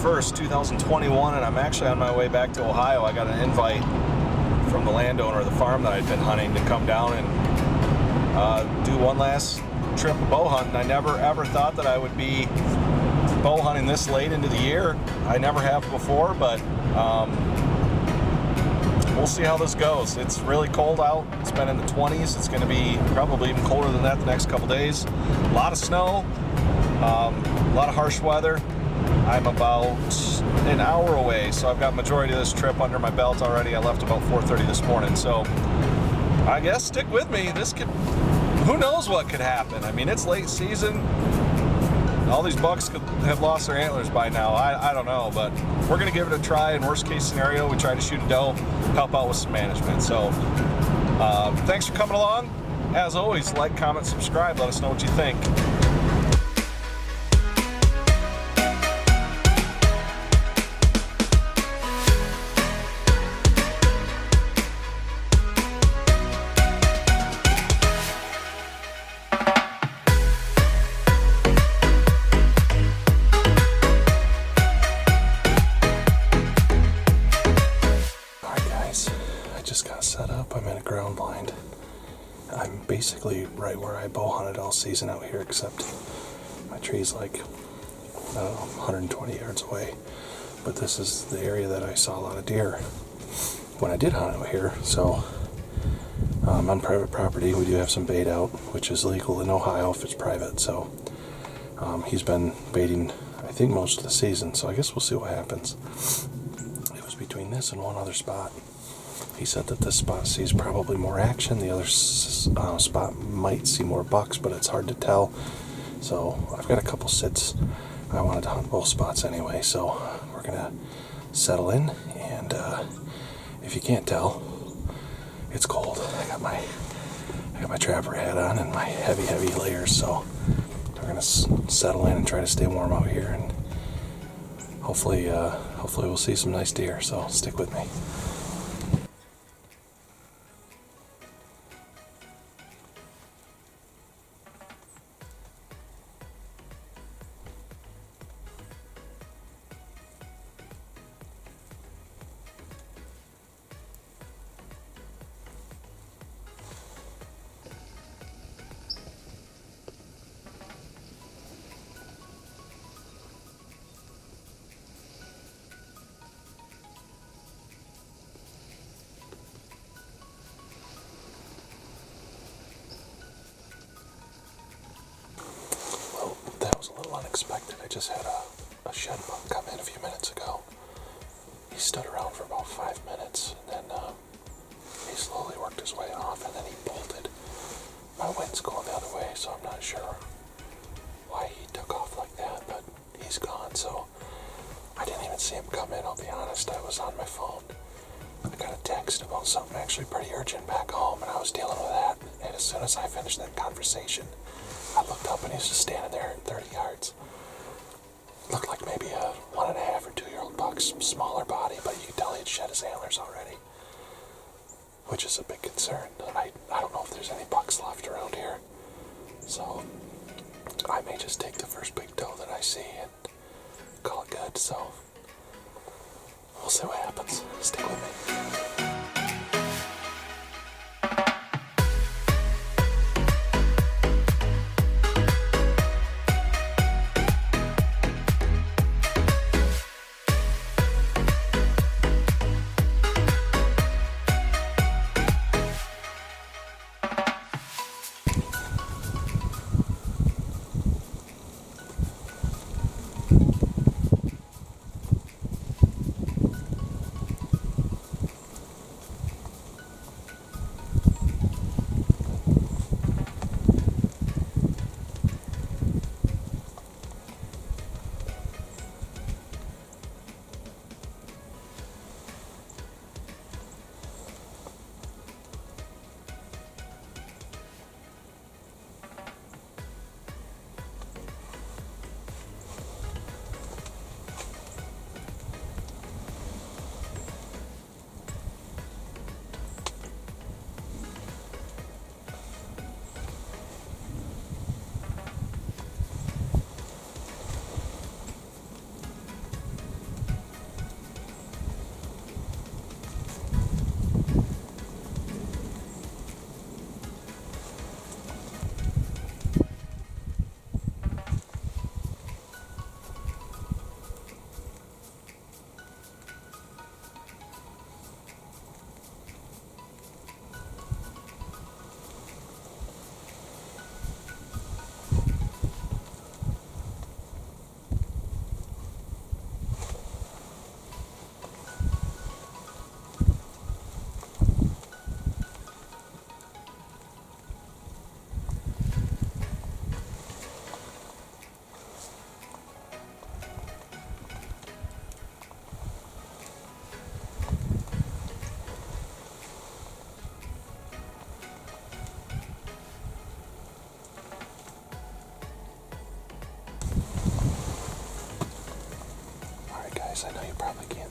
1st, 2021, and I'm actually on my way back to Ohio. I got an invite from the landowner of the farm that I'd been hunting to come down and do one last trip of bow hunting. I never ever thought that I would be bow hunting this late into the year. I never have before, but we'll see how this goes. It's really cold out. It's been in the 20s. It's going to be probably even colder than that the next couple days. A lot of snow, a lot of harsh weather. I'm about an hour away, so I've got majority of this trip under my belt already. I left about 4:30 this morning, so I guess stick with me. This could, who knows what could happen. I mean, it's late season. All these bucks could have lost their antlers by now. I don't know, but we're going to give it a try. In worst case scenario, we try to shoot a doe, help out with some management. So thanks for coming along. As always, like, comment, subscribe. Let us know what you think. I'm in a ground blind. I'm basically right where I bow hunted all season out here, except my tree's like, I don't know, 120 yards away. But this is the area that I saw a lot of deer when I did hunt out here. So on private property, we do have some bait out, which is legal in Ohio if it's private. So he's been baiting, I think, most of the season. So I guess we'll see what happens. It was between this and one other spot. He said that this spot sees probably more action. The other spot might see more bucks, but it's hard to tell. So I've got a couple sits. I wanted to hunt both spots anyway, so we're gonna settle in. And if you can't tell, it's cold. I got my trapper hat on and my heavy layers. So we're gonna settle in and try to stay warm out here, and hopefully we'll see some nice deer. So stick with me. Unexpected. I just had a shed bug come in a few minutes ago. He stood around for about 5 minutes, and then he slowly worked his way off, and then he bolted. My wind's going the other way, so I'm not sure why he took off like that, but he's gone. So I didn't even see him come in, I'll be honest. I was on my phone. I got a text about something actually pretty urgent back home, and I was dealing with that. And as soon as I finished that conversation, I looked up and he was just standing there at 30 yards. Looked like maybe a 1.5 or 2-year-old buck, smaller body, but you could tell he'd shed his antlers already, which is a big concern. I don't know if there's any bucks left around here, so I may just take the first big doe that I see and call it good. So we'll see what happens. Stick with me.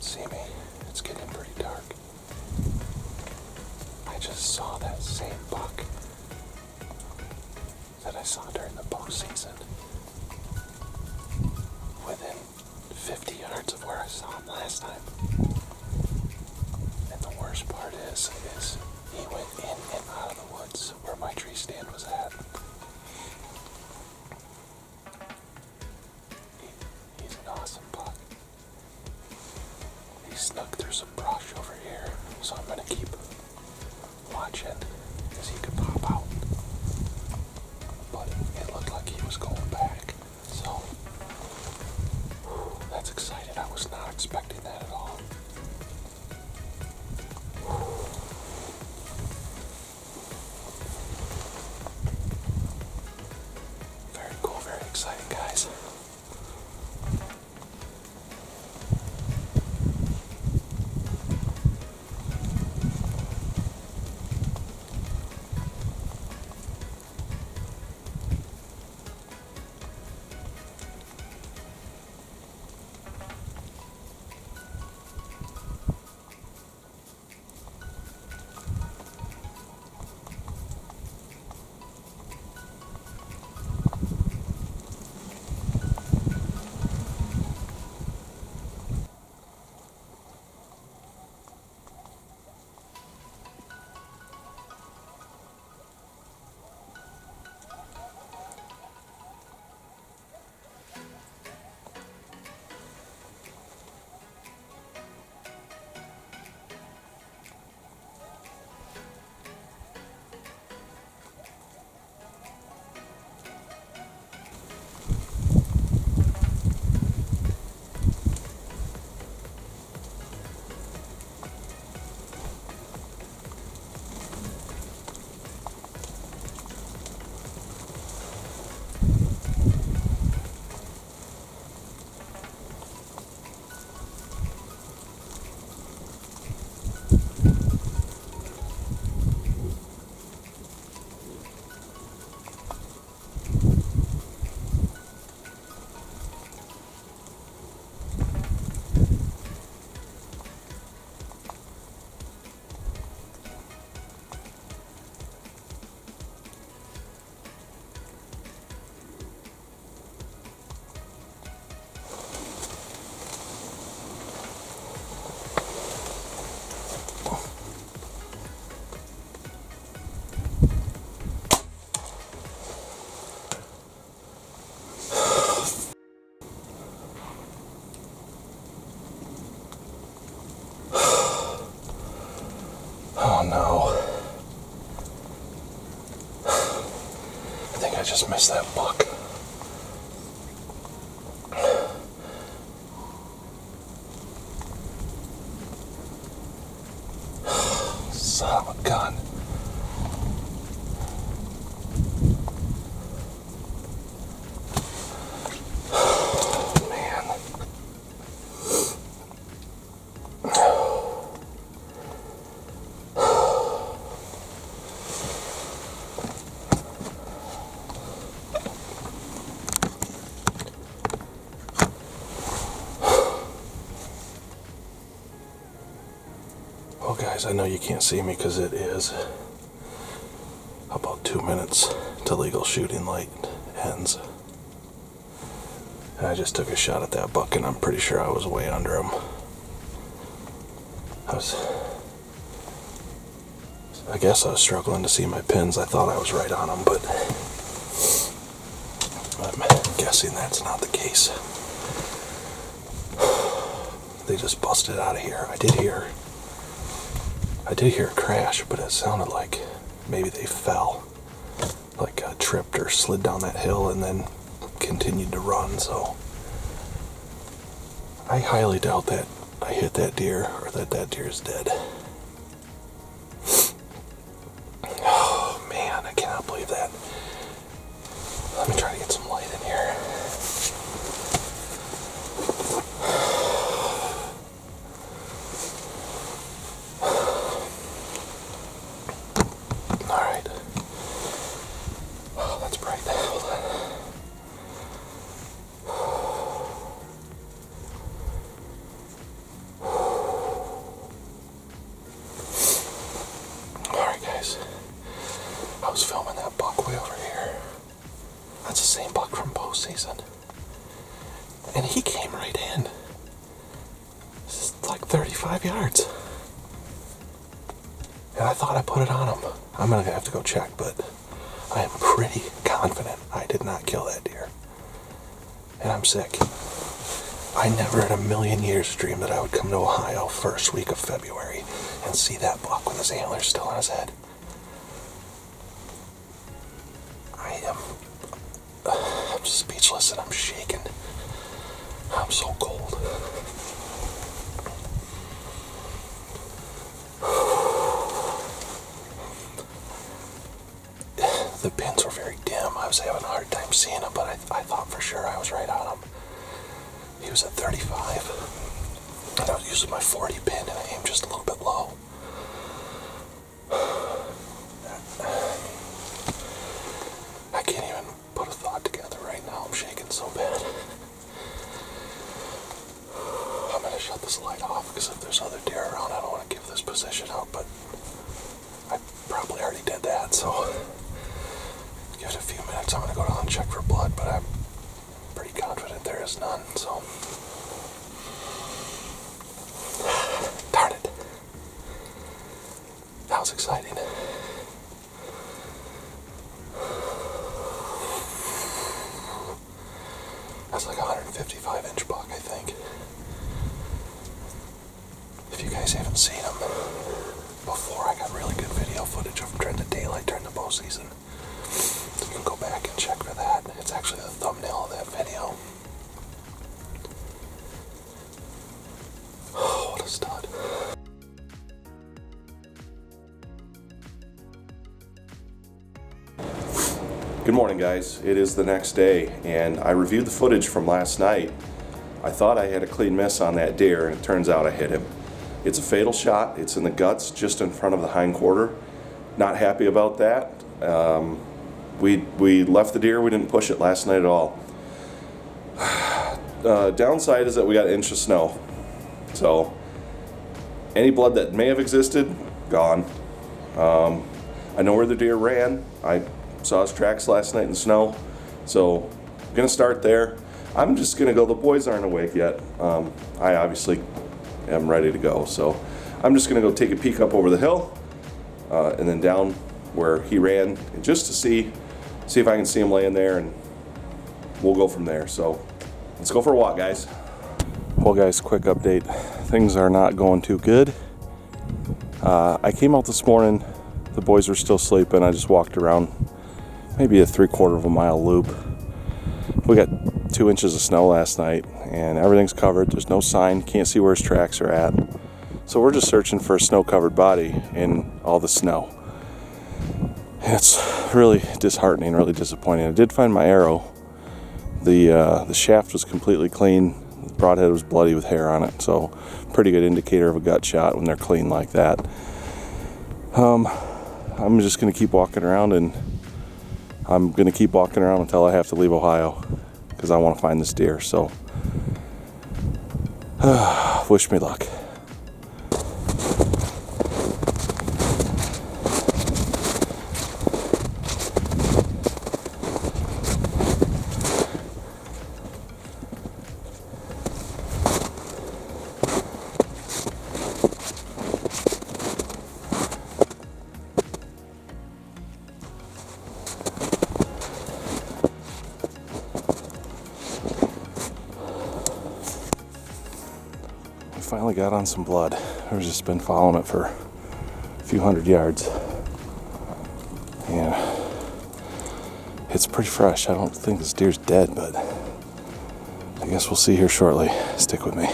even see me. It's getting pretty dark. I just saw that same buck that I saw during the postseason. Within 50 yards of where I saw him last time. And the worst part is he went in and out of the woods where my tree stand was at. He's an awesome buck. He snuck through some brush over here, so I'm gonna keep watching because he could pop out. But it looked like he was going back, so that's exciting. I was not expecting that at all. Very cool, very exciting, guys. Oh no. I think I just missed that buck. Son of a gun. Well, guys, I know you can't see me because it is about 2 minutes till legal shooting light ends. And I just took a shot at that buck, and I'm pretty sure I was way under him. I guess I was struggling to see my pins. I thought I was right on them, but I'm guessing that's not the case. They just busted out of here. I did hear a crash, but it sounded like maybe they fell, like tripped or slid down that hill and then continued to run. So I highly doubt that I hit that deer or that deer is dead. Oh man, I cannot believe that. Let me try to get some light in here. And I thought I put it on him. I'm gonna have to go check, but I am pretty confident I did not kill that deer. And I'm sick. I never in a million years dreamed that I would come to Ohio first week of February and see that buck with his antlers still on his head. I'm speechless and I'm shaking. I'm so cold. The pins were very dim. I was having a hard time seeing him, but I thought for sure I was right on him. He was at 35. And I was using my 40 pin and I aimed just a little bit low. I can't even put a thought together right now. I'm shaking so bad. I'm going to shut this light off because if there's other deer around, I don't want to give this position out, but I probably already did that, so give it a few minutes. I'm going to go down and check for blood, but I'm pretty confident there is none, so. Darn it. That was exciting. That's like a 155-inch buck, I think. If you guys haven't seen him before, I got really good video footage of him during the daylight during the bow season. So you can go back and check for that. It's actually the thumbnail of that video. Oh, what a stud. Good morning, guys. It is the next day, and I reviewed the footage from last night. I thought I had a clean miss on that deer, and it turns out I hit him. It's a fatal shot. It's in the guts, just in front of the hind quarter. Not happy about that. We left the deer. We didn't push it last night at all. Downside is that we got an inch of snow. So any blood that may have existed, gone. I know where the deer ran. I saw his tracks last night in the snow. So I'm gonna start there. I'm just gonna go. The boys aren't awake yet. I obviously am ready to go. So I'm just gonna go take a peek up over the hill and then down where he ran, just to see if I can see him laying there, and we'll go from there. So let's go for a walk, guys. Well, guys, quick update. Things are not going too good. I came out this morning. The boys were still sleeping. I just walked around maybe a 3/4 of a mile loop. We got 2 inches of snow last night and everything's covered. There's no sign, can't see where his tracks are at. So we're just searching for a snow-covered body in all the snow. And it's really disheartening, really disappointing. I did find my arrow. The shaft was completely clean. The broadhead was bloody with hair on it, so pretty good indicator of a gut shot when they're clean like that. I'm just going to keep walking around, and I'm going to keep walking around until I have to leave Ohio because I want to find this deer. So wish me luck. Finally got on some blood. I've just been following it for a few hundred yards, and it's pretty fresh. I don't think this deer's dead, but I guess we'll see here shortly. Stick with me.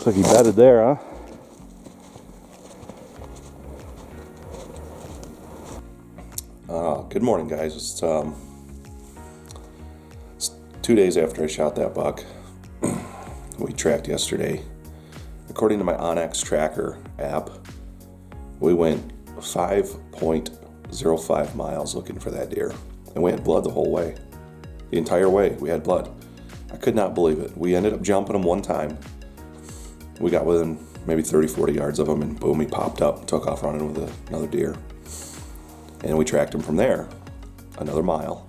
Looks like he bedded there, huh? Good morning, guys. It's 2 days after I shot that buck. We tracked yesterday. according to my Onyx Tracker app, we went 5.05 miles looking for that deer. And we had blood the whole way. The entire way, we had blood. I could not believe it. We ended up jumping him one time. We got within maybe 30, 40 yards of him, and boom, he popped up, took off running with another deer. And we tracked him from there, another mile.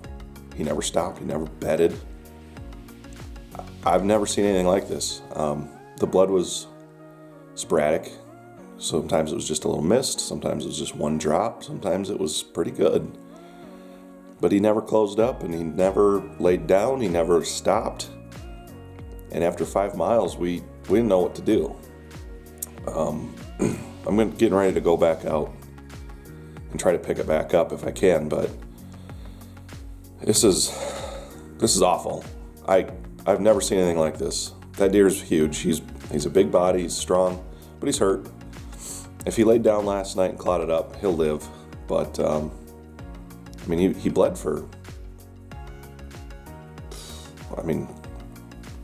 He never stopped, he never bedded. I've never seen anything like this. The blood was sporadic. Sometimes it was just a little mist, sometimes it was just one drop, sometimes it was pretty good. But he never closed up, and he never laid down, he never stopped. And after 5 miles, we didn't know what to do. I'm getting ready to go back out and try to pick it back up if I can, but this is awful. I've never seen anything like this. That deer's huge. He's a big body, he's strong, but he's hurt. If he laid down last night and clotted up, he'll live. But he bled for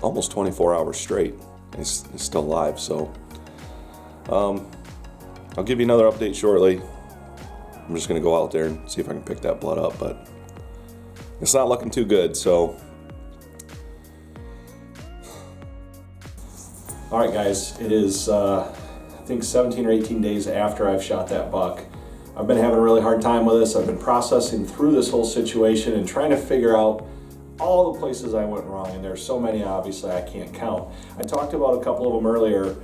almost 24 hours straight. He's still alive, so I'll give you another update shortly. I'm just going to go out there and see if I can pick that blood up, but it's not looking too good, so. All right, guys, it is, I think 17 or 18 days after I've shot that buck. I've been having a really hard time with this. I've been processing through this whole situation and trying to figure out all the places I went wrong, and there's so many, obviously, I can't count. I talked about a couple of them earlier.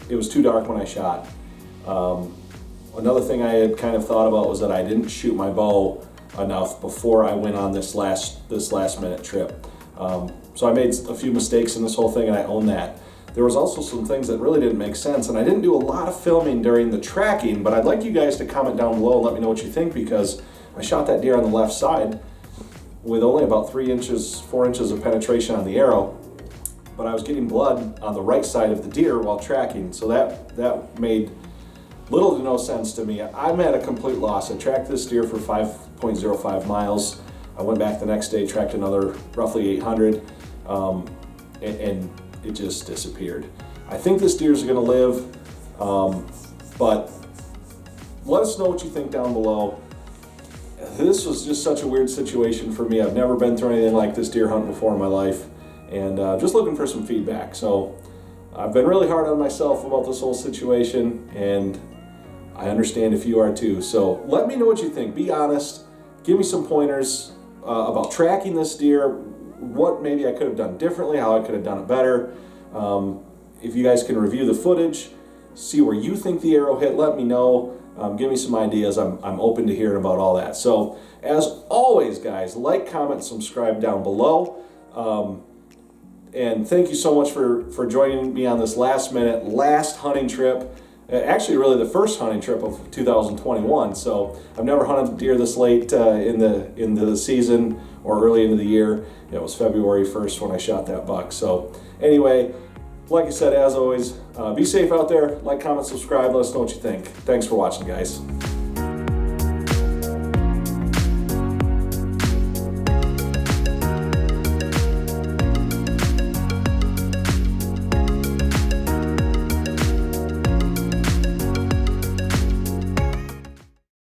It was too dark when I shot. Another thing I had kind of thought about was that I didn't shoot my bow enough before I went on this last minute trip. So I made a few mistakes in this whole thing, and I own that. There was also some things that really didn't make sense, and I didn't do a lot of filming during the tracking, but I'd like you guys to comment down below and let me know what you think, because I shot that deer on the left side with only about 4 inches of penetration on the arrow, but I was getting blood on the right side of the deer while tracking, so that made little to no sense to me. I'm at a complete loss. I tracked this deer for 5.05 miles. I went back the next day, tracked another roughly 800, and it just disappeared. I think this deer's gonna live, but let us know what you think down below. This was just such a weird situation for me. I've never been through anything like this deer hunt before in my life, and just looking for some feedback. So I've been really hard on myself about this whole situation, and I understand if you are too. So let me know what you think. Be honest. Give me some pointers about tracking this deer, what maybe I could have done differently, how I could have done it better. If you guys can review the footage, see where you think the arrow hit, let me know. Give me some ideas. I'm open to hearing about all that. So as always, guys, like, comment, subscribe down below. And thank you so much for joining me on this last hunting trip. Actually, really the first hunting trip of 2021. So I've never hunted deer this late in the season or early into the year. It was February 1st when I shot that buck. So anyway, like I said, as always, be safe out there. Like, comment, subscribe. Let us know what you think. Thanks for watching, guys.